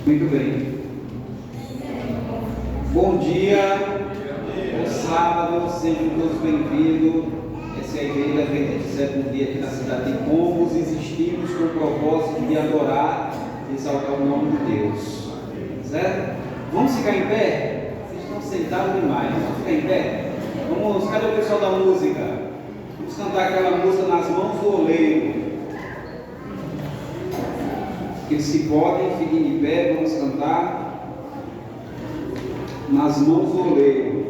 Muito bem. Bom dia. Bom sábado, sejam todos bem-vindos. Essa é a Igreja Adventista do Sétimo Dia aqui na cidade de Pombos. Existimos com o propósito de adorar e exaltar o nome de Deus. Certo? Vamos ficar em pé? Vocês estão sentados demais. Vamos ficar em pé? Vamos, cadê o pessoal da música? Vamos cantar aquela música Nas Mãos do Oleiro. Aqueles que podem, fiquem de pé, vamos cantar Nas Mãos do Oleiro.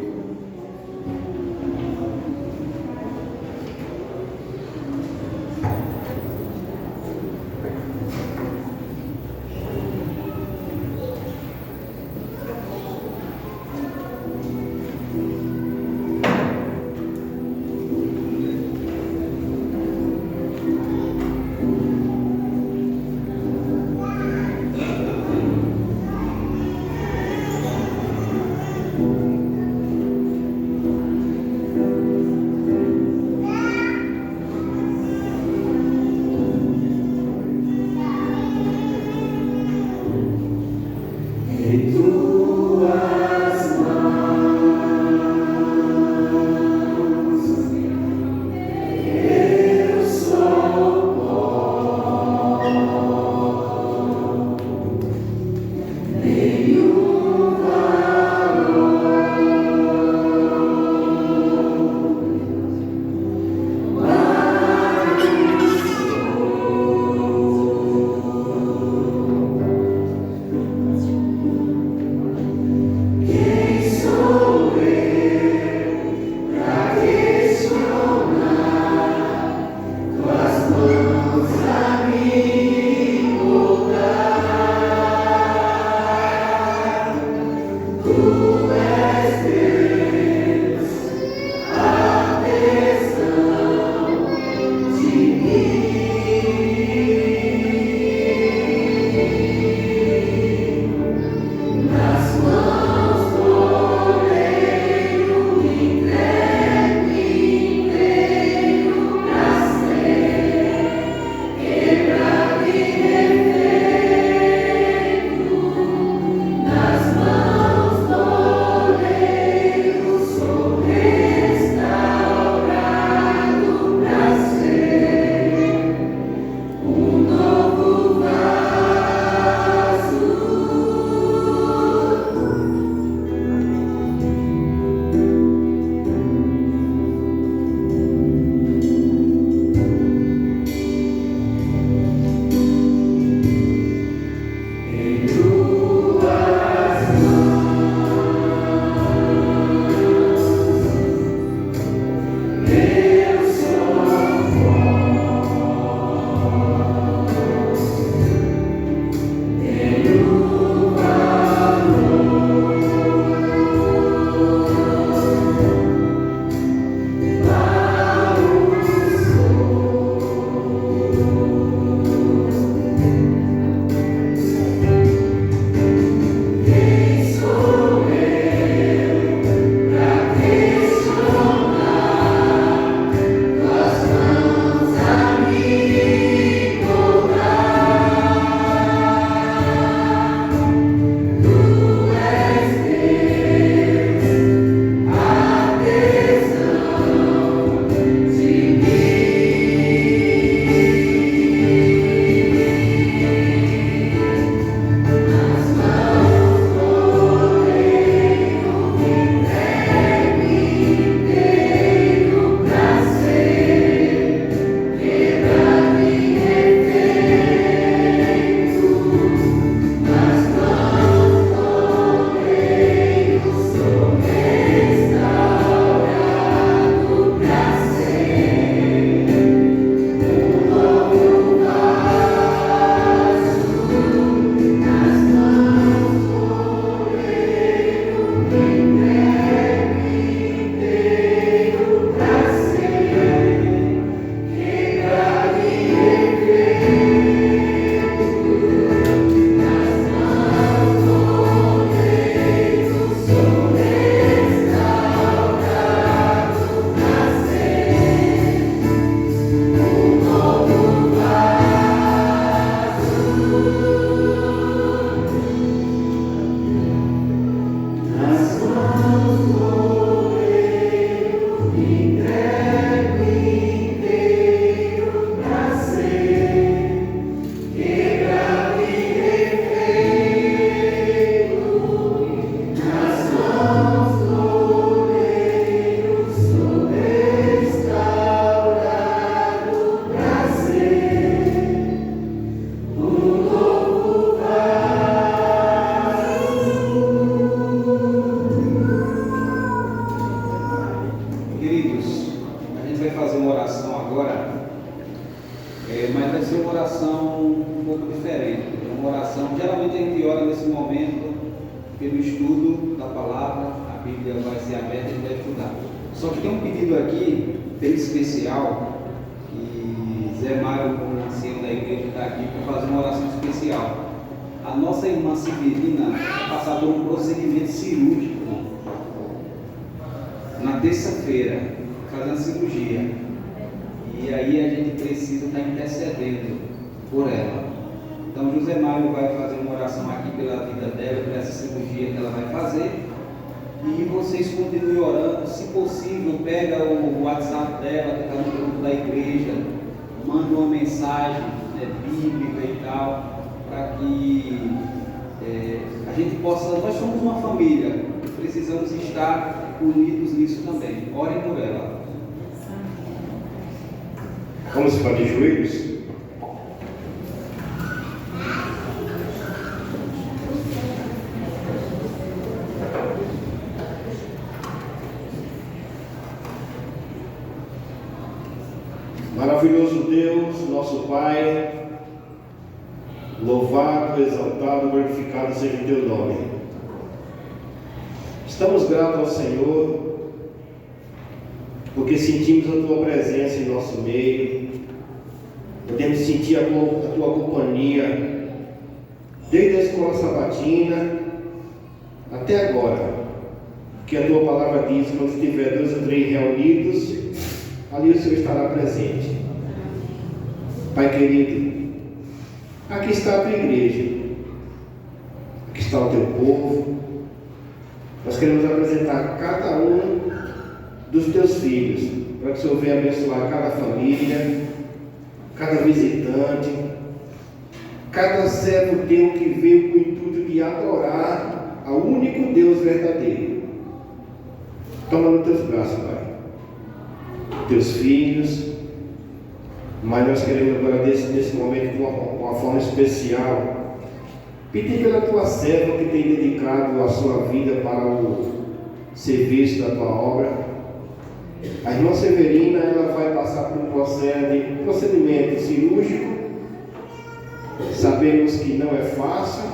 mas vai ser uma oração um pouco diferente. Uma oração, geralmente a gente ora nesse momento pelo estudo da palavra, a Bíblia vai ser aberta e a gente vai estudar. Só que tem um pedido aqui, bem especial, que Zé Mário, como ancião da igreja, está aqui para fazer uma oração especial. A nossa irmã Severina vai passar por um procedimento cirúrgico na terça-feira, fazendo cirurgia. E aí a gente precisa estar intercedendo por ela. Então José Mário vai fazer uma oração aqui pela vida dela, por essa cirurgia que ela vai fazer. E vocês continuem orando, se possível, pega o WhatsApp dela, que está no grupo da igreja, manda uma mensagem bíblica e tal, para que a gente possa, nós somos uma família, precisamos estar unidos nisso também. Orem por ela. Vamos ficar de joelhos? Maravilhoso Deus, nosso Pai, louvado, exaltado, glorificado seja o Teu nome. Estamos gratos ao Senhor, porque sentimos a Tua presença em nosso meio, podemos sentir a Tua companhia, desde a escola sabatina até agora, que a Tua palavra diz que quando estiver 2 ou 3 reunidos, ali o Senhor estará presente. Pai querido, aqui está a Tua igreja, aqui está o Teu povo. Nós queremos apresentar cada um dos Teus filhos, para que o Senhor venha abençoar cada família, cada visitante, cada servo Teu que veio com o intuito de adorar ao único Deus verdadeiro. Toma nos Teus braços, Pai, Teus filhos, mas nós queremos agora nesse momento, de uma forma especial, pedir pela Tua serva que tem dedicado a sua vida para o serviço da Tua obra. A irmã Severina, ela vai passar por um procedimento cirúrgico. Sabemos que não é fácil,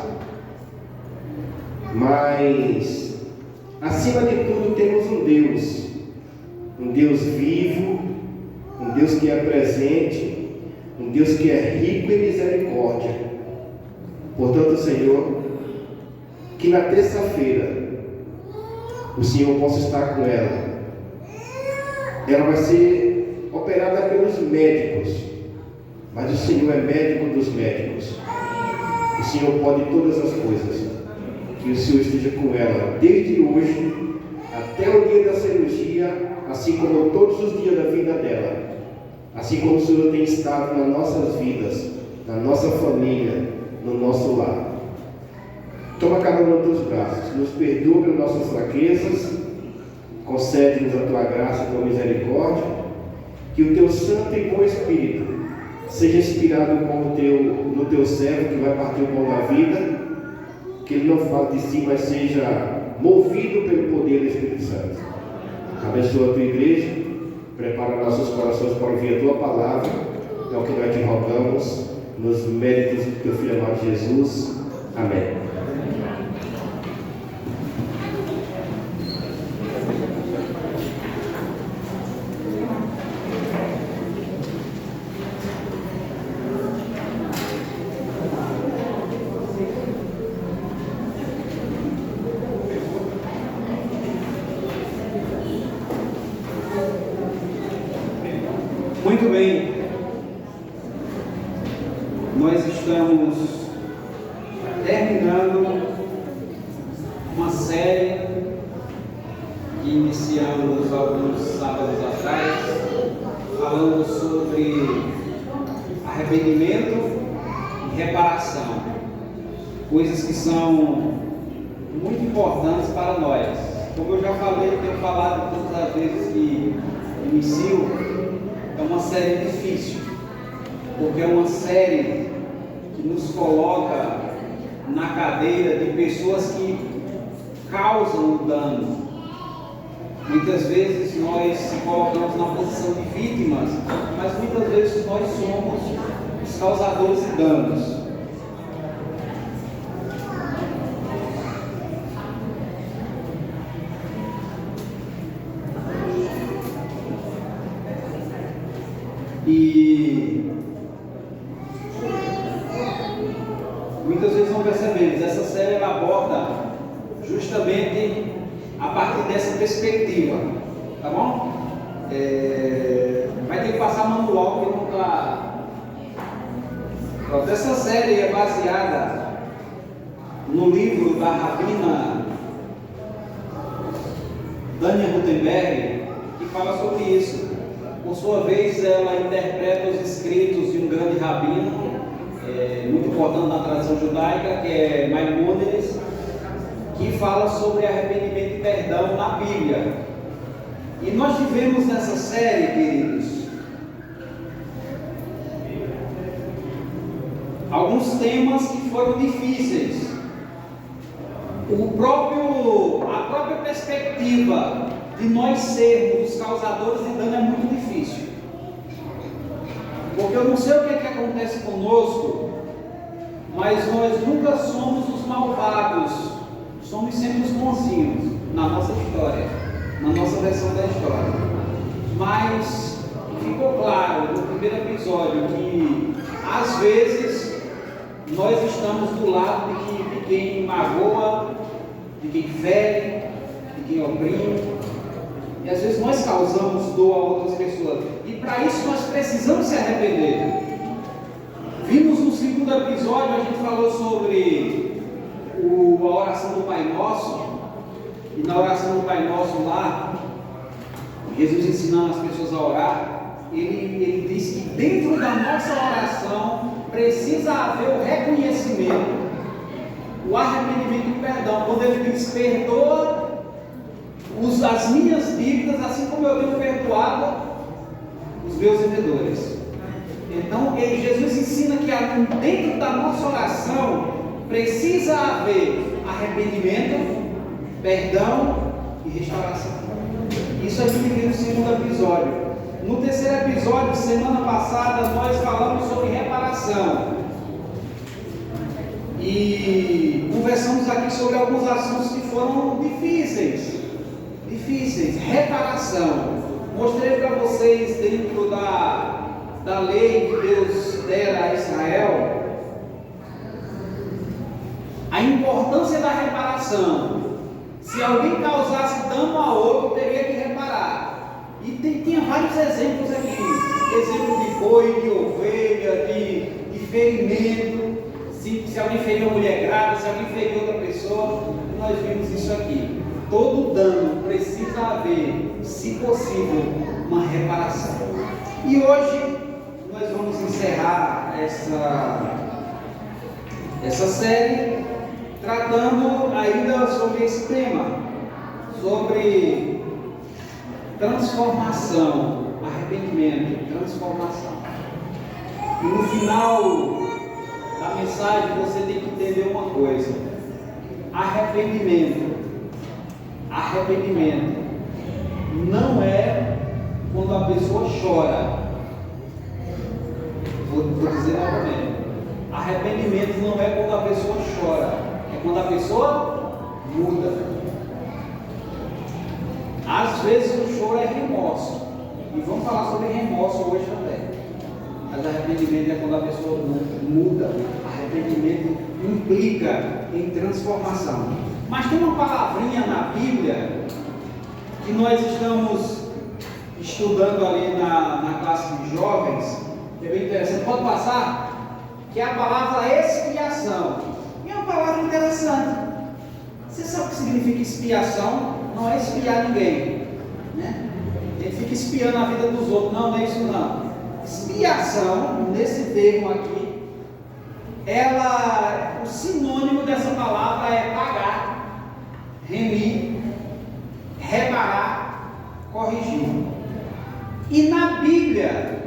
mas acima de tudo temos um Deus vivo, um Deus que é presente, um Deus que é rico em misericórdia. Portanto, Senhor, que na terça-feira o Senhor possa estar com ela. Ela vai ser operada pelos médicos, mas o Senhor é médico dos médicos. O Senhor pode todas as coisas. Que o Senhor esteja com ela desde hoje até o dia da cirurgia, assim como todos os dias da vida dela, assim como o Senhor tem estado nas nossas vidas, na nossa família, no nosso lar. Toma cada um dos teus braços, nos perdoa pelas nossas fraquezas, concede-nos a tua graça e a tua misericórdia, que o teu santo e bom Espírito seja inspirado no teu servo que vai partir o pão da vida, que ele não fale de si, mas seja movido pelo poder do Espírito Santo. Abençoa a tua igreja, prepara nossos corações para ouvir a tua palavra. É o que nós te rogamos, nos méritos do teu filho amado Jesus. Amém. Muito bem, nós estamos terminando uma série que iniciamos alguns sábados atrás, falando sobre arrependimento e reparação, coisas que são muito importantes para nós. Como eu já falei, tenho falado todas as vezes que inicio. É uma série difícil, porque é uma série que nos coloca na cadeira de pessoas que causam o dano. Muitas vezes nós se colocamos na posição de vítimas, mas muitas vezes nós somos causadores de danos. E muitas vezes não percebemos, essa série ela aborda justamente a partir dessa perspectiva, tá bom? Vai ter que passar manual que não está. Essa série é baseada no livro da rabina Dania Rutenberg, que fala sobre isso. Por sua vez, ela interpreta os escritos de um grande rabino, muito importante na tradição judaica, que é Maimônides, que fala sobre arrependimento e perdão na Bíblia. E nós tivemos nessa série, queridos, alguns temas que foram difíceis. A própria perspectiva de nós sermos os causadores de dano é muito difícil. Porque eu não sei o que acontece conosco, mas nós nunca somos os malvados, somos sempre os bonzinhos na nossa história, na nossa versão da história. Mas ficou claro no primeiro episódio que às vezes nós estamos do lado de quem magoa, de quem fere, de quem oprime. E às vezes nós causamos dor a outras pessoas. E para isso nós precisamos se arrepender. Vimos no segundo episódio, a gente falou sobre a oração do Pai Nosso. E na oração do Pai Nosso lá, Jesus ensinando as pessoas a orar, ele diz que dentro da nossa oração precisa haver o reconhecimento, o arrependimento e o perdão. Quando ele diz, perdoa as minhas dívidas, assim como eu tenho perdoado os meus devedores. Então, Jesus ensina que dentro da nossa oração precisa haver arrependimento, perdão e restauração. Isso a gente viu no segundo episódio. No terceiro episódio, semana passada, nós falamos sobre reparação. E conversamos aqui sobre alguns assuntos que foram difíceis. Reparação. Mostrei para vocês dentro da lei que Deus dera a Israel a importância da reparação. Se alguém causasse dano a outro, teria que reparar. E tinha vários exemplos aqui. Exemplo de boi, de ovelha, de ferimento. Se alguém feriu uma mulher grávida, se alguém feriu outra pessoa, nós vimos isso aqui. Todo dano precisa haver, se possível, uma reparação. E hoje nós vamos encerrar essa série tratando ainda sobre esse tema, sobre transformação, arrependimento, transformação. E no final da mensagem você tem que entender uma coisa: arrependimento não é quando a pessoa chora. Vou dizer novamente: arrependimento não é quando a pessoa chora, é quando a pessoa muda. Às vezes o choro é remorso, e vamos falar sobre remorso hoje também. Mas arrependimento é quando a pessoa muda. Arrependimento implica em transformação. Mas tem uma palavrinha na Bíblia que nós estamos estudando ali na classe de jovens, que é bem interessante. Pode passar? Que é a palavra expiação. E é uma palavra interessante. Você sabe o que significa expiação? Não é espiar ninguém, né? A gente fica espiando a vida dos outros. Não é isso não. Expiação, nesse termo aqui, o sinônimo dessa palavra é pagar, remir, reparar, corrigir. E na Bíblia,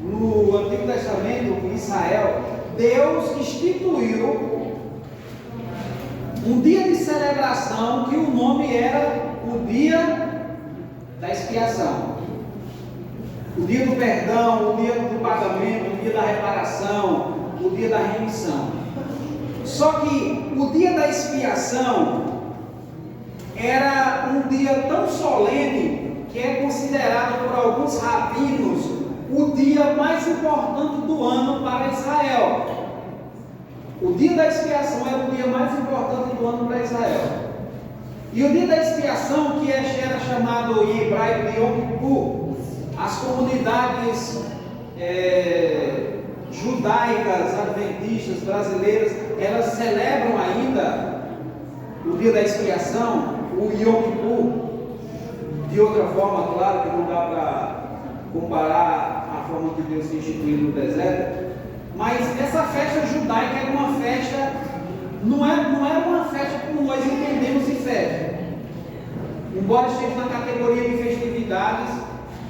no Antigo Testamento, em Israel, Deus instituiu um dia de celebração que o nome era o dia da expiação, o dia do perdão, o dia do pagamento, o dia da reparação, o dia da remissão. Só que o dia da expiação era um dia tão solene que é considerado por alguns rabinos o dia mais importante do ano para Israel. O dia da expiação era o dia mais importante do ano para Israel. E o dia da expiação, que era chamado em hebraico de Yom Kippur, as comunidades judaicas, adventistas, brasileiras, elas celebram ainda o dia da expiação, o Yom Kippur, de outra forma, claro que não dá para comparar a forma que Deus se instituiu no deserto, mas essa festa judaica era uma festa, não era uma festa como nós entendemos de festa. Embora esteja na categoria de festividades,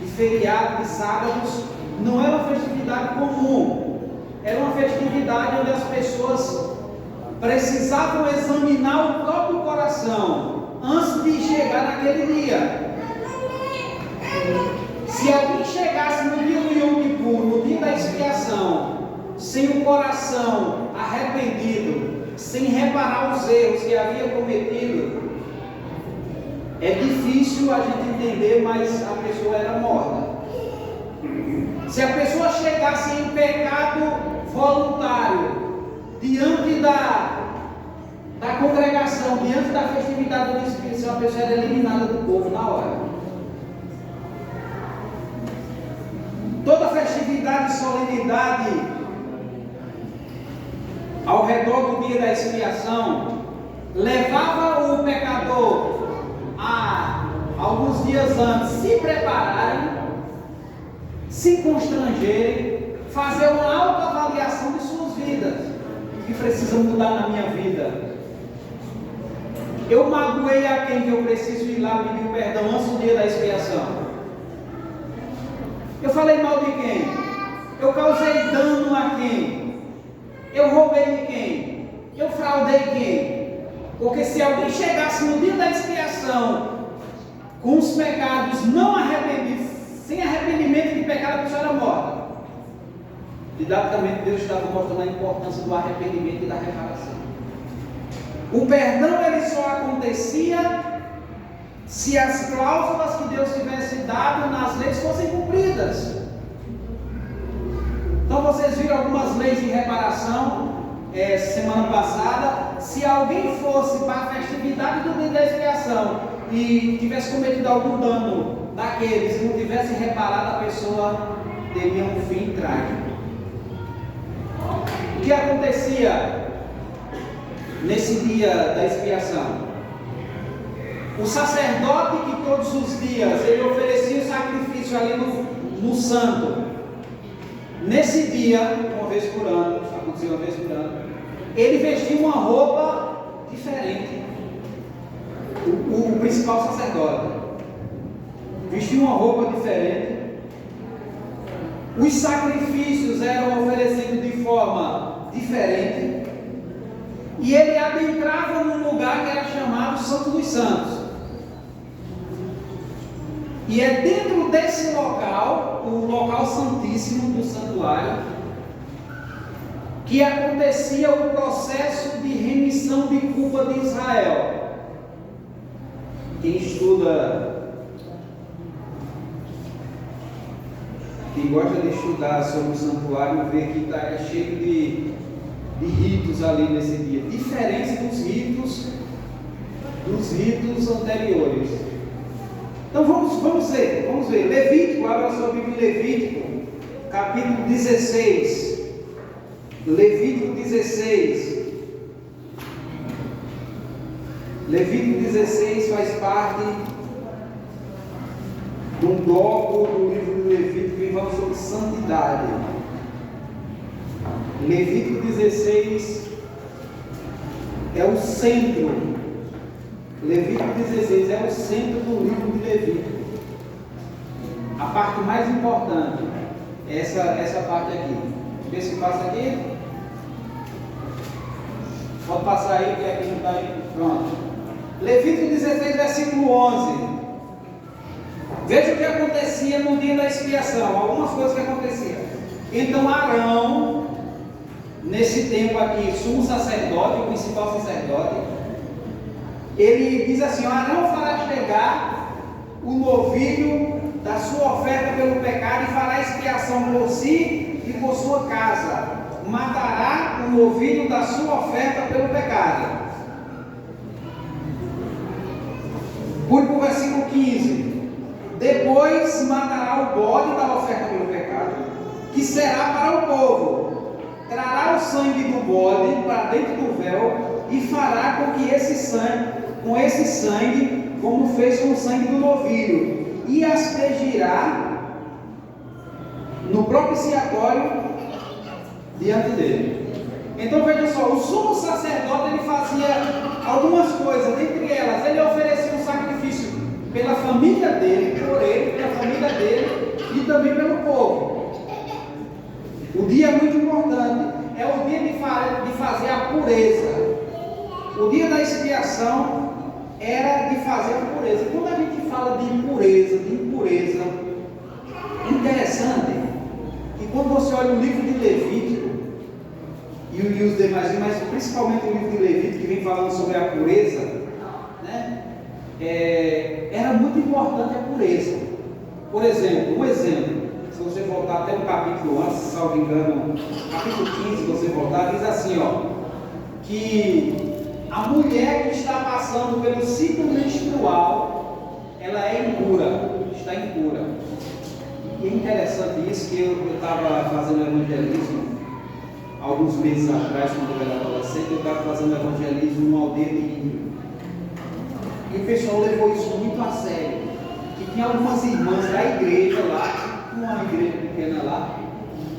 de feriados, de sábados, não era uma festividade comum. Era uma festividade onde as pessoas precisavam examinar o próprio coração antes de chegar naquele dia. Se alguém chegasse no dia do Yom Kippur, no dia da expiação, sem o coração arrependido, sem reparar os erros que havia cometido, é difícil a gente entender, mas a pessoa era morta. Se a pessoa chegasse em pecado voluntário, diante da congregação, diante da festividade do Espírito Santo, a pessoa era eliminada do povo na hora. Toda festividade e solenidade ao redor do dia da expiação levava o pecador a alguns dias antes se prepararem, se constrangerem, fazer uma autoavaliação de suas vidas. O que precisa mudar na minha vida? Eu magoei a quem que eu preciso ir lá pedir perdão antes do dia da expiação? Eu falei mal de quem? Eu causei dano a quem? Eu roubei de quem? Eu fraudei quem? Porque se alguém chegasse no dia da expiação com os pecados não arrependidos, sem arrependimento de pecado, a pessoa era morta. Didaticamente, Deus estava mostrando a importância do arrependimento e da reparação. O perdão ele só acontecia se as cláusulas que Deus tivesse dado nas leis fossem cumpridas. Então vocês viram algumas leis de reparação semana passada. Se alguém fosse para a festividade do dia da expiação e tivesse cometido algum dano daqueles e não tivesse reparado, a pessoa teria um fim trágico. O que acontecia nesse dia da expiação? O sacerdote que todos os dias ele oferecia o sacrifício ali no santo, nesse dia, uma vez por ano, acontecia uma vez por ano, ele vestia uma roupa diferente. O principal sacerdote vestia uma roupa diferente. Os sacrifícios eram oferecidos de forma diferente. E ele adentrava num lugar que era chamado Santo dos Santos. E é dentro desse local, o local santíssimo do santuário, que acontecia o processo de remissão de culpa de Israel. Quem estuda, quem gosta de estudar sobre o santuário, vê que é cheio de ritos ali nesse dia, diferentes dos ritos anteriores. Então vamos ver. Levítico, abra sua Bíblia em Levítico, capítulo 16. Levítico 16. Levítico 16 faz parte de um bloco do livro do Levítico que fala sobre santidade. Levítico 16 é o centro. Levítico 16 é o centro do livro de Levítico. A parte mais importante é essa parte aqui. Vê se passa aqui. Pode passar aí, que aqui não está aí. Pronto. Levítico 16, versículo 11. Veja o que acontecia no dia da expiação. Algumas coisas que aconteciam. Então Arão, nesse tempo aqui, sumo sacerdote, o principal sacerdote, ele diz assim: Arão fará chegar o novilho da sua oferta pelo pecado e fará expiação por si e por sua casa. Matará o novilho da sua oferta pelo pecado. Pule para o versículo 15. Depois matará o bode da oferta pelo pecado, que será para o povo. Trará o sangue do bode para dentro do véu e fará com que esse sangue, como fez com o sangue do novilho, e aspergirá no propiciatório diante dele. Então veja só, o sumo sacerdote ele fazia algumas coisas, dentre elas ele oferecia um sacrifício pela família dele, por ele, pela família dele e também pelo povo. O dia é muito importante, é o dia de fazer a pureza. O dia da expiação era de fazer a pureza. Quando a gente fala de impureza, interessante que quando você olha o livro de Levítico e os demais, mas principalmente o livro de Levítico que vem falando sobre a pureza, né? Era muito importante a pureza. Por exemplo, se você voltar até um capítulo antes, salvo engano, capítulo 15, você voltar, diz assim, que a mulher que está passando pelo ciclo menstrual, ela é impura, está impura. E é interessante isso, que eu estava fazendo evangelismo alguns meses atrás, quando eu era adolescente, eu estava fazendo evangelismo numa aldeia de índio. E o pessoal levou isso muito a sério. Que tinha algumas irmãs da igreja lá, uma igreja pequena lá,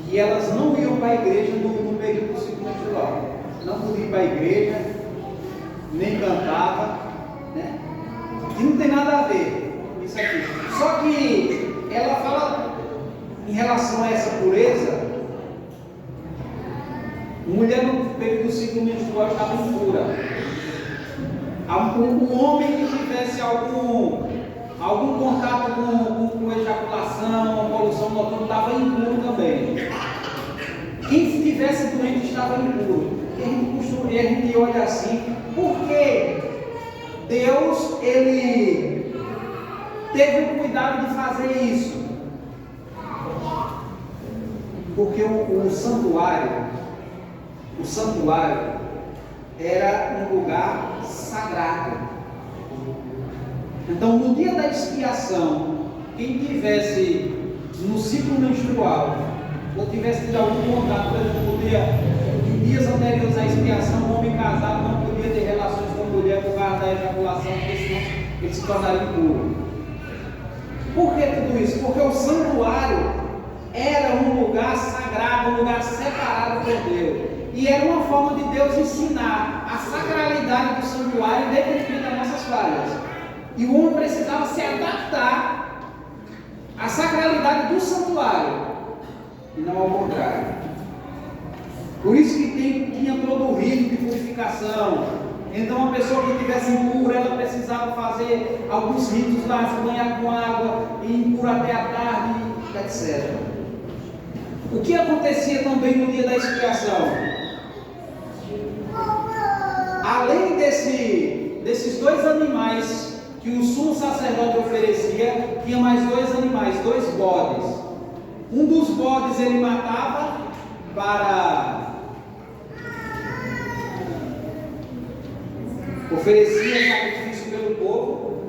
que elas não iam para a igreja no período do ciclo menstrual. Não podiam ir para a igreja, nem cantava, né? E não tem nada a ver isso aqui. Só que ela fala em relação a essa pureza. Mulher no período do ciclo menstrual estava impura. Um homem que tivesse algum contato com ejaculação, poluição noturna, estava impuro também. Quem estivesse doente estava impuro. E a gente olha assim, porque Deus ele teve o cuidado de fazer isso. Porque o santuário era um lugar sagrado. Então, no dia da expiação, quem tivesse no ciclo menstrual, ou tivesse tido algum contato, por exemplo, em dias anteriores à expiação, um homem casado não podia ter relações com a mulher por causa da ejaculação, porque senão ele se tornaria impuro. Por que tudo isso? Porque o santuário era um lugar sagrado, um lugar separado por Deus. E era uma forma de Deus ensinar a sacralidade do santuário em detrimento das nossas falhas. E o homem precisava se adaptar à sacralidade do santuário, e não ao contrário. Por isso que tinha todo o rito de purificação. Então a pessoa que estivesse impura, ela precisava fazer alguns ritos lá, se banhar com água, e impura até a tarde, etc. O que acontecia também no dia da expiação? Além desses dois animais que o sumo sacerdote oferecia, tinha mais dois animais, dois bodes. Um dos bodes ele matava para oferecia sacrifício pelo povo.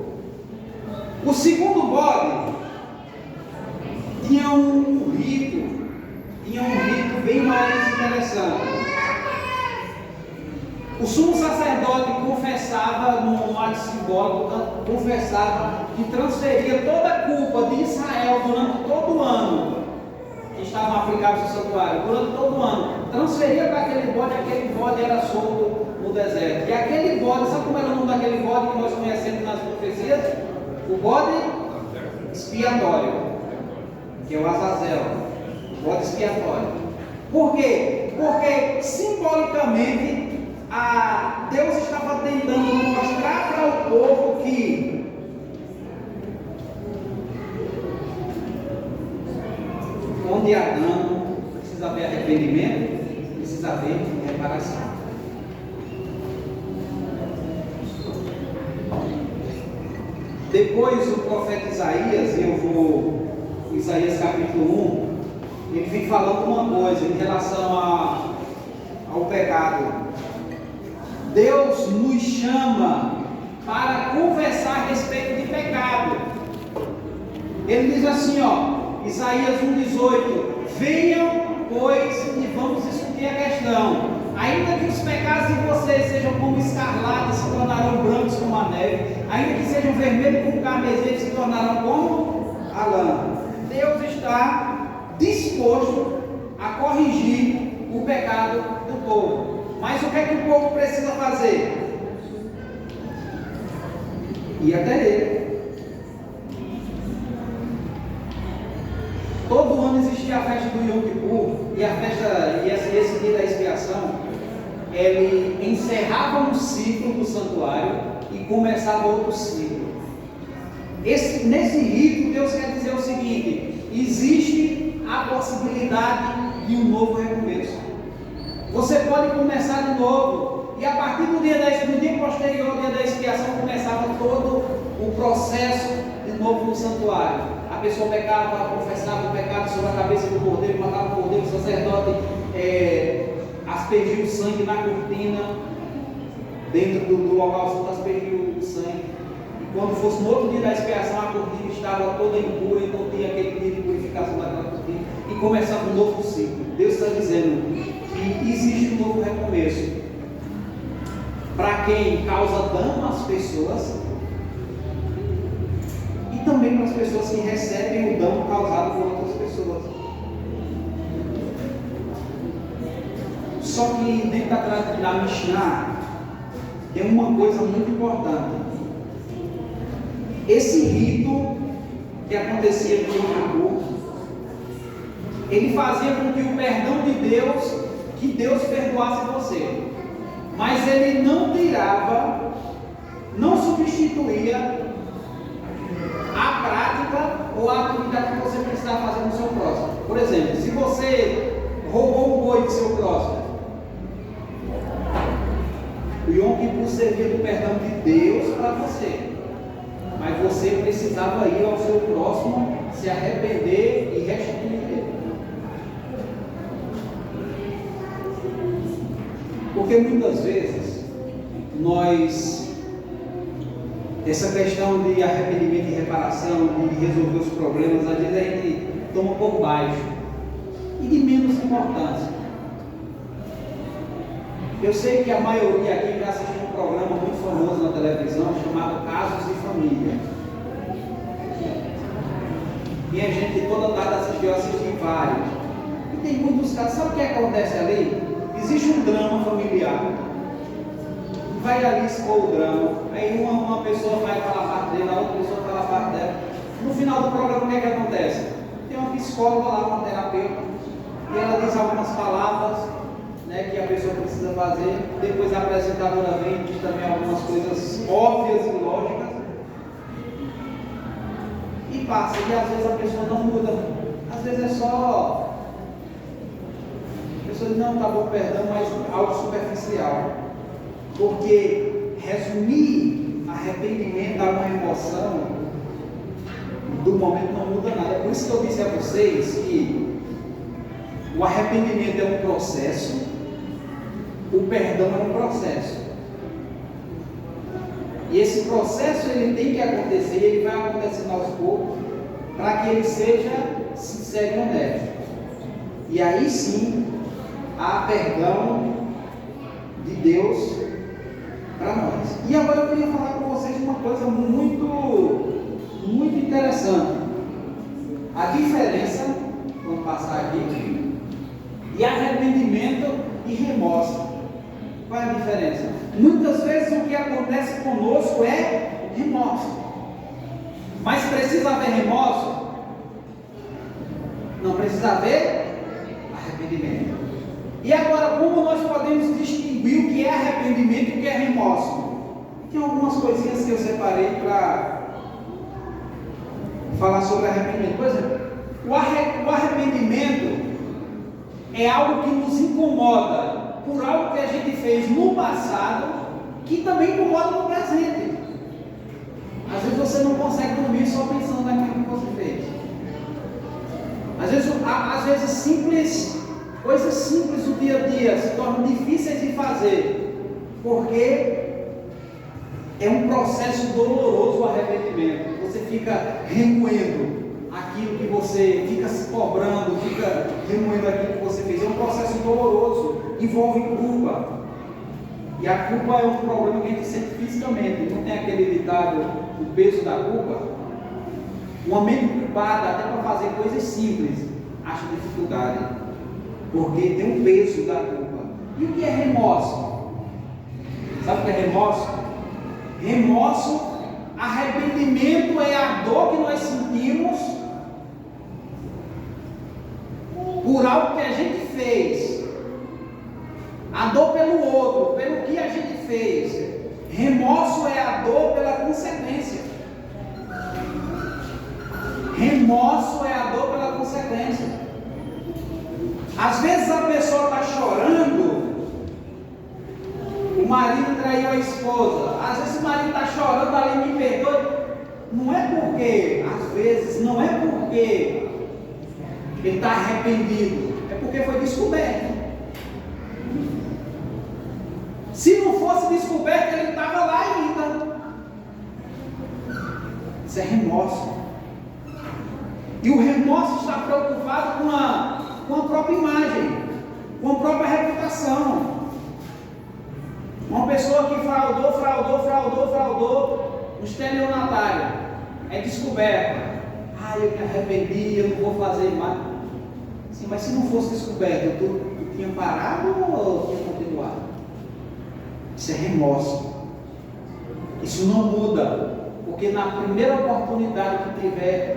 O segundo bode tinha um rito bem mais interessante. O sumo sacerdote confessava no ato simbólico, confessava que transferia toda a culpa de Israel durante todo o ano que estavam aplicados no santuário, durante todo o ano, transferia para aquele bode era solto no deserto. E aquele bode, sabe como era o nome daquele bode que nós conhecemos nas profecias? O bode expiatório, que é o Azazel, o bode expiatório. Por quê? Porque simbolicamente Deus estava tentando mostrar para o povo que onde Adão precisa haver arrependimento, precisa haver reparação. Depois o profeta Isaías, Isaías capítulo 1, ele vem falando uma coisa em relação ao pecado. Deus nos chama para conversar a respeito de pecado. Ele diz assim, Isaías 1,18: venham, pois, e vamos discutir a questão. Ainda que os pecados de vocês sejam como escarlate, se tornarão brancos como a neve. Ainda que sejam vermelhos como carmesim, se tornarão como a lã. Deus está disposto a corrigir o pecado do povo. Mas o que é que o povo precisa fazer? Ir até ele. Todo ano existia a festa do Yom Kippur, e esse dia da expiação, ele encerrava um ciclo do santuário e começava outro ciclo. Nesse rito, Deus quer dizer o seguinte: existe a possibilidade de um novo recomeço. Você pode começar de novo, e a partir do dia posterior ao dia da expiação, começava todo o processo de novo no santuário. A pessoa pecava, confessava o pecado sobre a cabeça do cordeiro, matava o cordeiro, o sacerdote aspergia o sangue na cortina, dentro do local santo, aspergia o sangue. E quando fosse no outro dia da expiação, a cortina estava toda impura, então tinha aquele dia de purificação daquela cortina, e começava um novo ciclo. Deus está dizendo que existe um novo recomeço para quem causa dano às pessoas e também para as pessoas que recebem o dano causado por outras pessoas. Só que dentro da Mishnah tem uma coisa muito importante. Esse rito que acontecia no Yom Kippur, ele fazia com que o perdão de Deus, que Deus perdoasse você, mas ele não tirava, não substituía a prática ou a atividade que você precisava fazer no seu próximo. Por exemplo, se você roubou um boi do seu próximo, o Yom Kippur servia do perdão de Deus para você, mas você precisava ir ao seu próximo, se arrepender e restituir ele. Porque muitas vezes essa questão de arrependimento e reparação, de resolver os problemas, às vezes a gente toma por baixo e de menos importância. Eu sei que a maioria aqui já assistiu um programa muito famoso na televisão chamado Casos de Família. Minha gente toda tarde assistiu, eu assisti vários. E tem muitos casos. Sabe o que acontece ali? Existe um drama familiar. Vai ali expor o drama. Aí uma pessoa vai falar a parte dela, a outra pessoa fala a parte dela. No final do programa, o que é que acontece? Tem uma psicóloga lá, uma terapeuta, e ela diz algumas palavras, né, que a pessoa precisa fazer. Depois a apresentadora vem e diz também algumas coisas óbvias e lógicas. E passa, e às vezes a pessoa não muda. Às vezes é só... A pessoa diz, não, tá bom, perdão, mas algo superficial. Porque resumir arrependimento a uma emoção do momento não muda nada. É por isso que eu disse a vocês que o arrependimento é um processo, o perdão é um processo. E esse processo ele tem que acontecer, ele vai acontecendo aos poucos, para que ele seja sincero e honesto. E aí sim, há perdão de Deus para nós. E agora eu queria falar com vocês uma coisa muito interessante. A diferença, vamos passar aqui, de arrependimento e remorso. Qual é a diferença? Muitas vezes o que acontece conosco é remorso. Mas precisa haver remorso? Não precisa haver arrependimento. E agora, como nós podemos distinguir o que é arrependimento e o que é remorso? Tem algumas coisinhas que eu separei para falar sobre arrependimento. Por exemplo, o arrependimento é algo que nos incomoda por algo que a gente fez no passado, que também incomoda no presente. Às vezes você não consegue dormir só pensando naquilo que você fez. Às vezes coisas simples do dia a dia se tornam difíceis de fazer, porque é um processo doloroso o arrependimento. Você fica remoendo aquilo que você, fica se cobrando, fica remoendo aquilo que você fez. É um processo doloroso, envolve culpa. E a culpa é um problema que a gente sente fisicamente. Não tem aquele ditado, o peso da culpa? Uma mente culpada, até para fazer coisas simples, acha dificuldade, porque tem um peso da culpa. E o que é remorso? Sabe o que é remorso? Remorso, arrependimento é a dor que nós sentimos por algo que a gente fez, a dor pelo outro, pelo que a gente fez. Remorso é a dor pela consequência. Remorso é a dor pela consequência. Às vezes a pessoa está chorando, o marido traiu a esposa. Às vezes o marido está chorando ali, me perdoe. Não é porque, às vezes, não é porque ele está arrependido, é porque foi descoberto. Se não fosse descoberto, ele estava lá ainda. Isso é remorso. E o remorso está preocupado com a própria imagem, com a própria reputação. Uma pessoa que fraudou no estelionatário, é descoberta. Eu me arrependi, eu não vou fazer mais. Sim, mas se não fosse descoberto, tu tinha parado ou tinha continuado? Isso é remorso. Isso não muda, porque na primeira oportunidade que tiver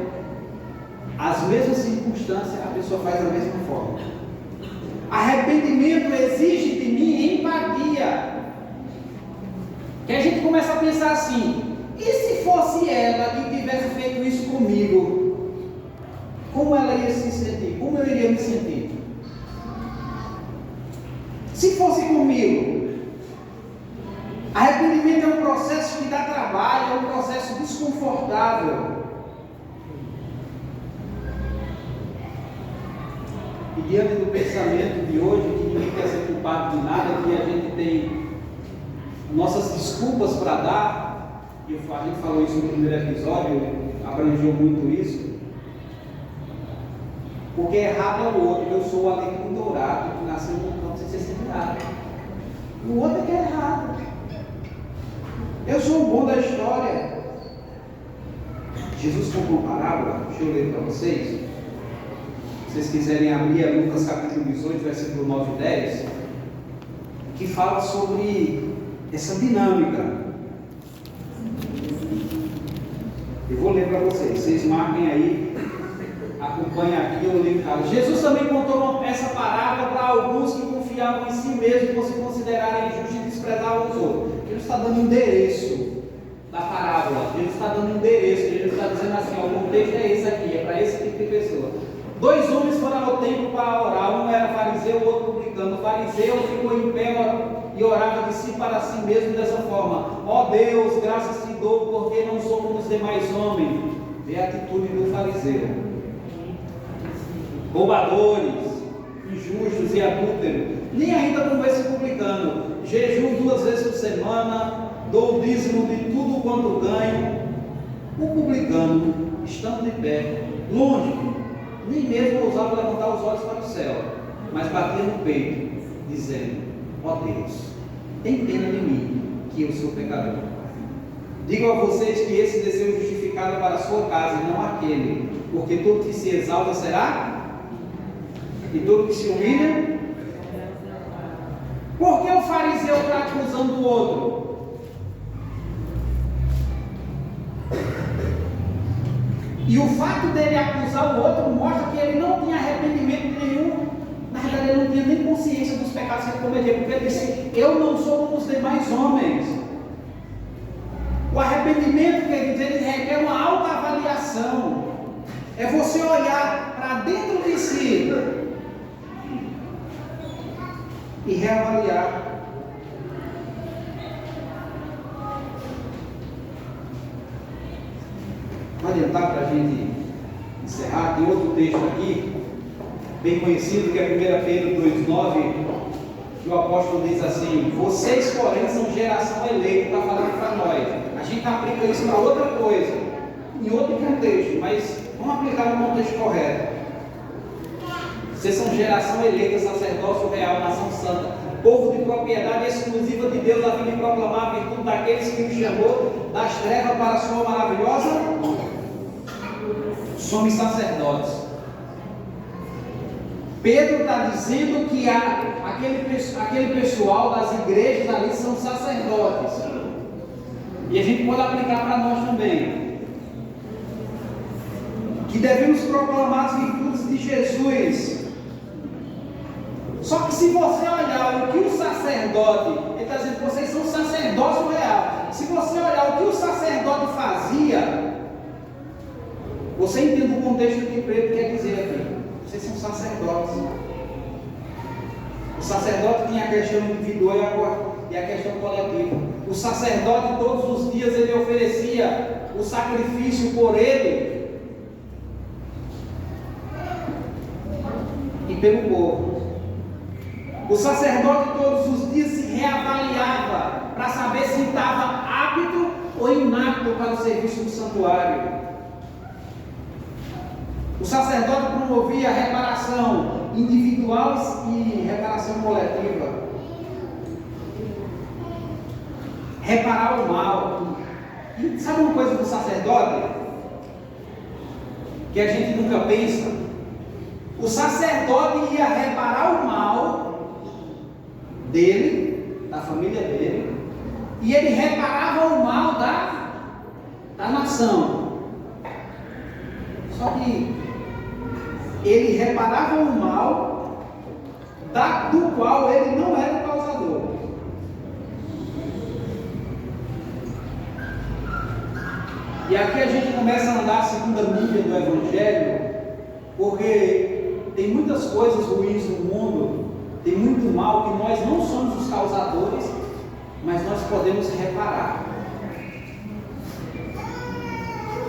as mesmas circunstâncias, a pessoa faz da mesma forma. Arrependimento exige de mim empatia. Que a gente começa a pensar assim: e se fosse ela que tivesse feito isso comigo? Como ela ia se sentir? Como eu iria me sentir? Se fosse comigo? Arrependimento é um processo que dá trabalho, é um processo desconfortável. E diante do pensamento de hoje, que ninguém quer ser culpado de nada, que a gente tem nossas desculpas para dar, e a gente falou isso no primeiro episódio, abrangeu muito isso, porque errado é o outro. Eu sou o alecrim dourado que nasceu no campo sem ser semeado. O outro é que é errado. Eu sou o bom da história. Jesus contou uma parábola, deixa eu ler para vocês. Se vocês quiserem abrir a Lucas capítulo 18, versículo 9 e 10, que fala sobre essa dinâmica. Eu vou ler para vocês marquem aí, acompanhem aqui, eu leio em casa. Jesus também contou essa parábola para alguns que confiavam em si mesmos por se considerarem justos e desprezavam os outros. Ele está dando endereço da parábola, ele está dando endereço, ele está dizendo assim: o contexto é esse aqui, é para esse tipo de pessoa. 2 homens foram ao templo para orar, um era fariseu, o outro publicano. O fariseu ficou em pé e orava de si para si mesmo dessa forma: ó Deus, graças te dou, porque não sou como os demais homens. Vê a atitude do fariseu: roubadores, injustos e adúlteros, nem ainda como esse publicano. Jejuo 2 vezes por semana, dou o dízimo de tudo quanto ganho. O publicano, estando de pé, longe, nem mesmo ousava levantar os olhos para o céu, mas batia no peito, dizendo: ó Deus, tem pena de mim, que eu sou pecador. Digo a vocês que esse desceu justificado para a sua casa, e não aquele, porque todo que se exalta será, e todo que se humilha. Por que o fariseu está acusando o outro? E o fato dele acusar o outro mostra que ele não tinha arrependimento nenhum. Na verdade, ele não tinha nem consciência dos pecados que ele cometia, porque ele disse: eu não sou como os demais homens. O arrependimento, quer dizer, ele requer uma autoavaliação. É você olhar para dentro de si e reavaliar. Vai adiantar para a gente encerrar? Tem outro texto aqui, bem conhecido, que é 1 Pedro 2,9, que o apóstolo diz assim: vocês, porém, são geração eleita. Está falando para nós. A gente aplica isso para outra coisa, em outro contexto, mas vamos aplicar no contexto correto. Vocês são geração eleita, sacerdócio real, nação santa, povo de propriedade exclusiva de Deus, a fim de proclamar a virtude daqueles que nos chamou das trevas para a sua maravilhosa. Somos sacerdotes. Pedro está dizendo que aquele pessoal das igrejas ali são sacerdotes. E a gente pode aplicar para nós também. Que devemos proclamar as virtudes de Jesus. Só que se você olhar o que o sacerdote, ele está dizendo que vocês são sacerdócio real. Se você olhar o que o sacerdote fazia, você entende o contexto que Pedro quer dizer aqui. Vocês são sacerdotes. O sacerdote tinha a questão individual e a questão coletiva. O sacerdote todos os dias ele oferecia o sacrifício por ele e pelo povo. O sacerdote todos os dias se reavaliava para saber se estava apto ou inapto para o serviço do santuário. O sacerdote promovia a reparação individual e reparação coletiva. Reparar o mal. E sabe uma coisa do sacerdote? Que a gente nunca pensa? O sacerdote ia reparar o mal dele, da família dele, e ele reparava o mal da nação. Só que ele reparava o mal do qual ele não era o causador. E aqui a gente começa a andar segundo a mídia do Evangelho, porque tem muitas coisas ruins no mundo, tem muito mal que nós não somos os causadores, mas nós podemos reparar.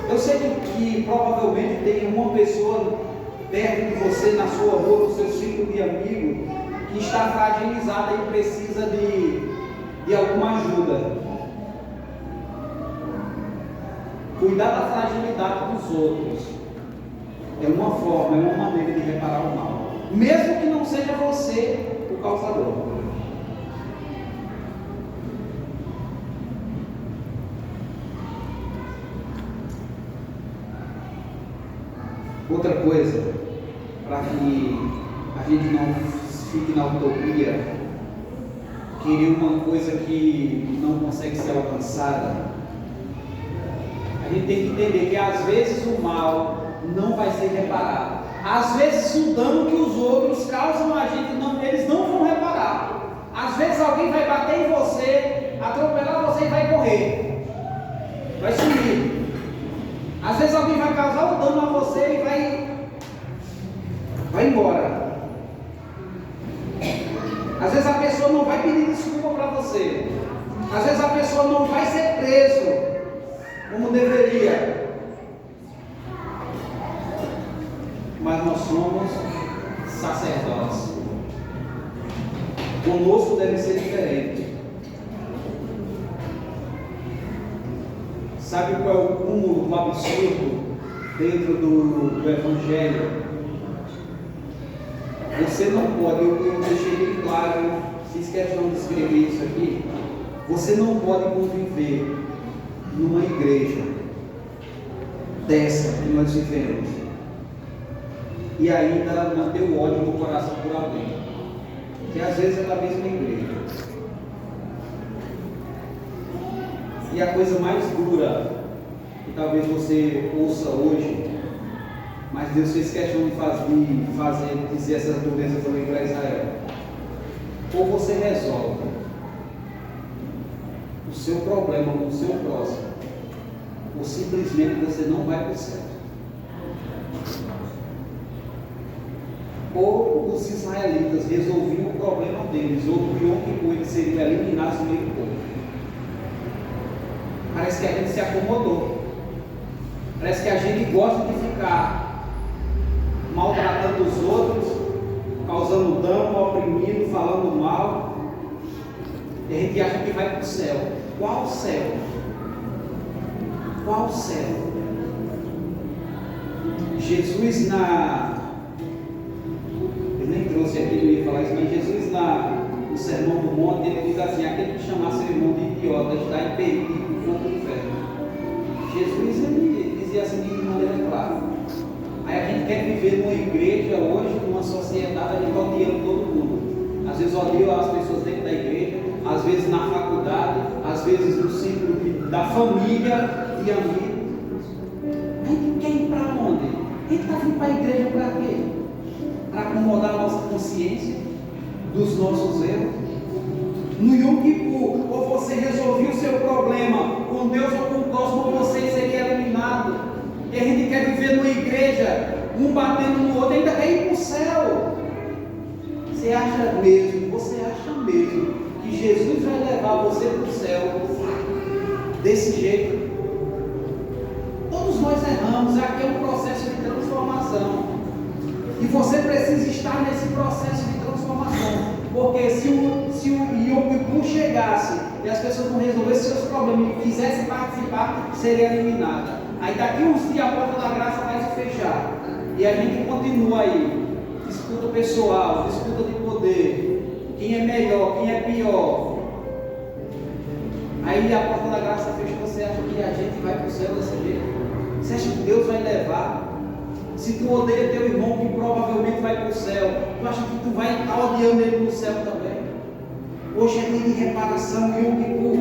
Eu sei que provavelmente tem uma pessoa perto de você, na sua rua, no seu círculo de amigos, que está fragilizada e precisa de alguma ajuda. Cuidar da fragilidade dos outros é uma forma, é uma maneira de reparar o mal, mesmo que não seja você o causador. Outra coisa, para que a gente não fique na utopia, querer uma coisa que não consegue ser alcançada, a gente tem que entender que às vezes o mal não vai ser reparado. Às vezes o dano que os outros causam a gente, eles não vão reparar. Às vezes alguém vai bater em você, atropelar você e vai correr, vai sumir. Às vezes alguém vai causar um dano a você e vai embora. Às vezes a pessoa não vai pedir desculpa para você. Às vezes a pessoa não vai ser preso como deveria. Mas nós somos sacerdotes. Conosco deve ser diferente. Sabe qual é o cúmulo do absurdo dentro do Evangelho? Você não pode, eu deixei bem claro, fiz questão de escrever isso aqui. Você não pode conviver numa igreja dessa que nós vivemos e ainda manter o ódio no coração por alguém, que às vezes é da mesma igreja. E a coisa mais dura que talvez você ouça hoje, mas Deus fez questão de dizer essa dureza também para Israel: ou você resolve o seu problema com o seu próximo, ou simplesmente você não vai para o céu. Ou os israelitas resolviam o problema deles, ou do Yom Kippur, eles seriam eliminados do meio do povo. Parece que a gente se acomodou. Parece que a gente gosta de ficar maltratando os outros, causando dano, oprimindo, falando mal. E a gente acha que vai para o céu. Qual céu? Qual céu? Jesus eu nem trouxe aqui, eu ia falar isso, mas Jesus no Sermão do Monte, ele diz assim: aquele que chamar seu irmão de idiota está em perigo do fogo do inferno. Jesus, ele dizia assim de maneira clara. Aí a gente quer viver numa igreja hoje, numa sociedade, a gente odiando todo mundo. Às vezes odia as pessoas dentro da igreja, às vezes na faculdade, às vezes no círculo da família e amigos. A gente quer ir para onde? A gente está vindo para a igreja para quê? Para acomodar a nossa consciência dos nossos erros. No Yom Kippur, ou você resolvia o seu problema com Deus ou com o cosmos, ou você seria eliminado. E a gente quer viver numa igreja, um batendo no outro, ainda quer ir para o céu. Você acha mesmo que Jesus vai levar você para o céu desse jeito? Todos nós erramos, aqui é um processo de transformação. E você precisa estar nesse processo de transformação. Porque se o Yom Kippur chegasse e as pessoas não resolvessem seus problemas e quisessem participar, seria eliminada. Aí daqui uns dias a porta da graça vai se fechar. E a gente continua aí. Disputa pessoal, disputa de poder. Quem é melhor, quem é pior. Aí a porta da graça fecha. Você acha que a gente vai para o céu desse jeito? Você acha que Deus vai levar? Se tu odeia teu irmão que provavelmente vai para o céu, tu acha que tu vai estar odiando ele no céu também? Hoje é dia de reparação. Yom Kippur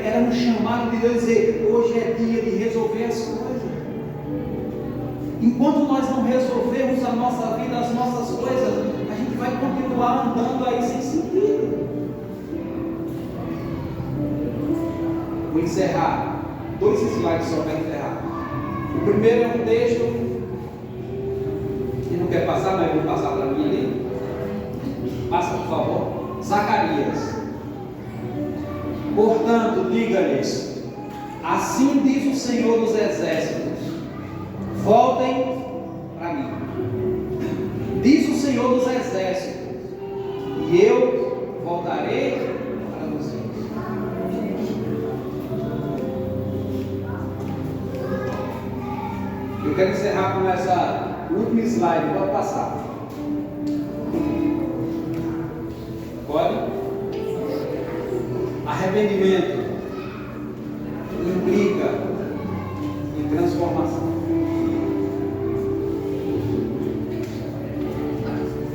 era um chamado de Deus dizer: hoje é dia de resolver as coisas. Enquanto nós não resolvermos a nossa vida, as nossas coisas, a gente vai continuar andando aí sem sentido. Vou encerrar. 2 slides só para encerrar. O primeiro é um texto que não quer passar, mas eu vou passar para mim ali. Passa, por favor. Zacarias. Portanto, diga-lhes: assim diz o Senhor dos Exércitos, voltem para mim. Diz o Senhor dos Exércitos, e eu voltarei para vocês. Eu quero encerrar com essa última slide. Pode passar. Pode? Arrependimento implica em transformação.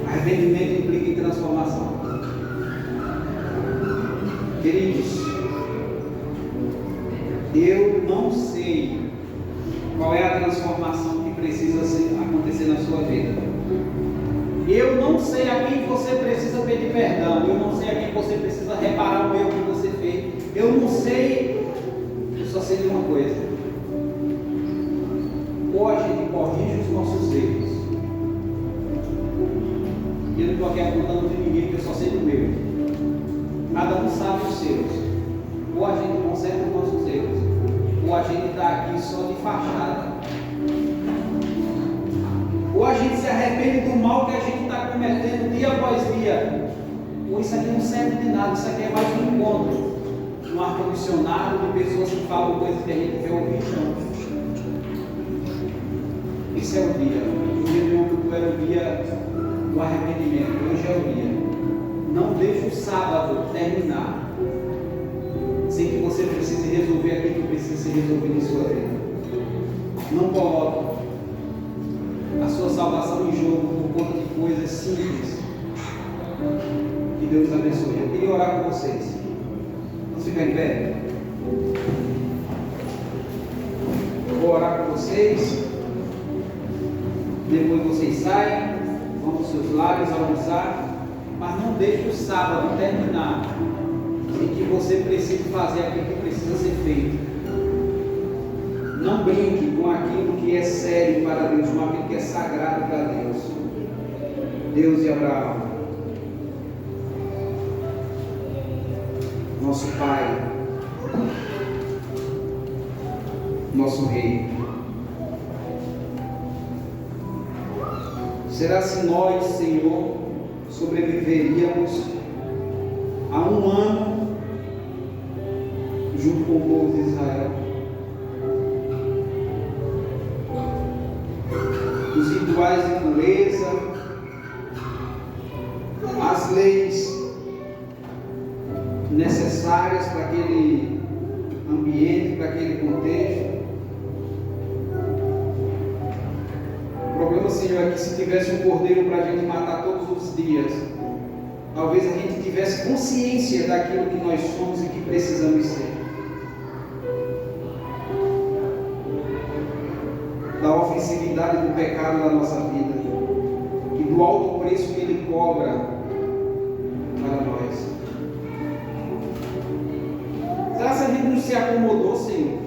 Arrependimento implica em transformação. Queridos, eu não sei qual é a transformação que precisa acontecer na sua vida. Eu não sei a quem você precisa pedir perdão. Eu não sei a quem você precisa reparar o erro que você fez. Eu não sei. Eu só sei de uma coisa: ou a gente corrige os nossos erros. E eu não estou aqui apontando de ninguém, porque eu só sei do meu. Cada um sabe os seus. Ou a gente conserta os nossos erros, ou a gente está aqui só de fachada. Ou a gente se arrepende do mal que a gente está cometendo dia após dia. Ou isso aqui não serve de nada. Isso aqui é mais um encontro, um ar-condicionado de pessoas que falam coisas que a gente quer ouvir. Esse é o dia. O dia de ontem era o dia do arrependimento. Hoje é o dia. Não deixe o sábado terminar sem que você precise resolver aquilo que precisa ser resolvido em sua vida. Não coloque a sua salvação em jogo por conta de coisas simples. Que Deus abençoe. Eu queria orar com vocês. Vamos ficar em pé? Eu vou orar com vocês. Depois vocês saem, vão para os seus lares almoçar. Mas não deixe o sábado terminar em que você precisa fazer aquilo que precisa ser feito. Não brinque com aquilo que é sério para Deus, com aquilo que é sagrado para Deus. Deus e Abraão, nosso Pai, nosso Rei. Será se nós, Senhor, sobreviveríamos a um ano junto com o povo de Israel? Os rituais de pureza, as leis necessárias para aquele ambiente, para aquele contexto. O problema, Senhor, é que se tivesse um cordeiro para a gente matar todos os dias, talvez a gente tivesse consciência daquilo que nós somos e que precisamos ser. Da ofensividade do pecado da nossa vida e do alto preço que Ele cobra para nós. Será que a gente não se acomodou, Senhor?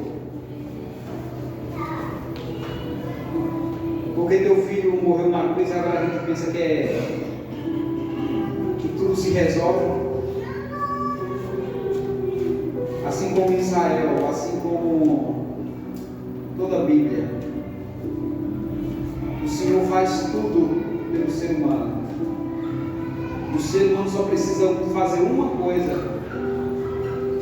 Porque teu filho morreu na cruz e agora a gente pensa que tudo se resolve? Assim como Israel, assim como toda a Bíblia, o Senhor faz tudo pelo ser humano. O ser humano só precisa fazer uma coisa,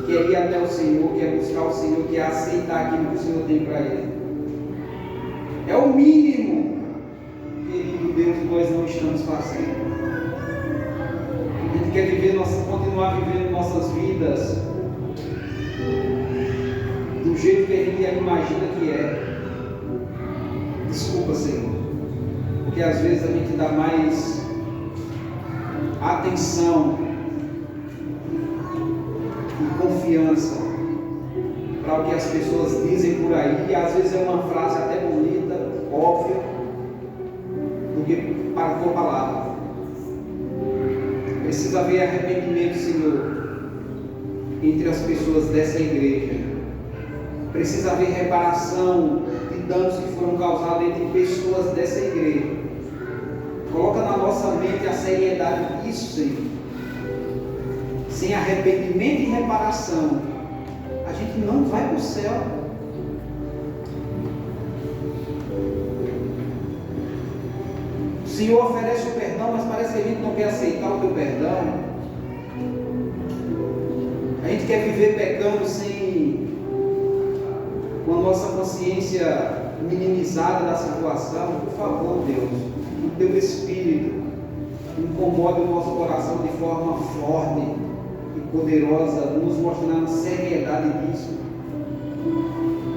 que é ir até o Senhor, que é buscar o Senhor, que é aceitar aquilo que o Senhor tem para ele. É o mínimo, querido Deus, que nós não estamos fazendo. A gente quer viver, continuar vivendo nossas vidas do jeito que a gente imagina que é. Desculpa, Senhor, porque às vezes a gente dá mais atenção e confiança para o que as pessoas dizem por aí, e às vezes é uma frase até bonita, óbvia, do que para a tua palavra. Precisa haver arrependimento, Senhor, entre as pessoas dessa igreja. Precisa haver reparação de danos que foram causados entre pessoas dessa igreja. Coloca na nossa mente a seriedade disso, Senhor. Sem arrependimento e reparação, a gente não vai para o céu. O Senhor oferece o perdão, mas parece que a gente não quer aceitar o teu perdão. A gente quer viver pecando com a nossa consciência minimizada da situação. Por favor, Deus, o teu Espírito incomode o nosso coração de forma forte e poderosa, nos mostrando a seriedade disso.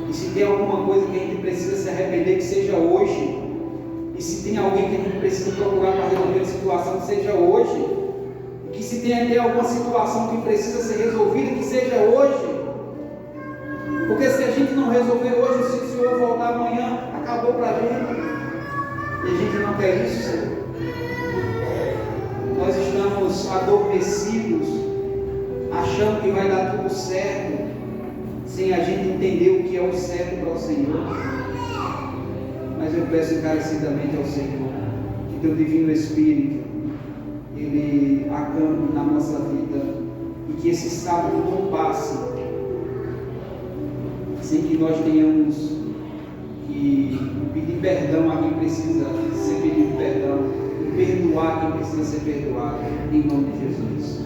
E se tem alguma coisa que a gente precisa se arrepender, que seja hoje. E se tem alguém que a gente precisa procurar para resolver a situação, que seja hoje. E que se tem até alguma situação que precisa ser resolvida, que seja hoje. Porque se a gente não resolver hoje, se o Senhor voltar amanhã, acabou para a gente. E a gente não quer isso, Senhor. Nós estamos adormecidos, achando que vai dar tudo certo, sem a gente entender o que é o certo para o Senhor. Mas eu peço encarecidamente ao Senhor que teu divino Espírito Ele acampe na nossa vida, e que esse sábado não passe sem que nós tenhamos que pedir perdão a quem precisa ser pedido perdão, e perdoar quem precisa ser perdoado, em nome de Jesus.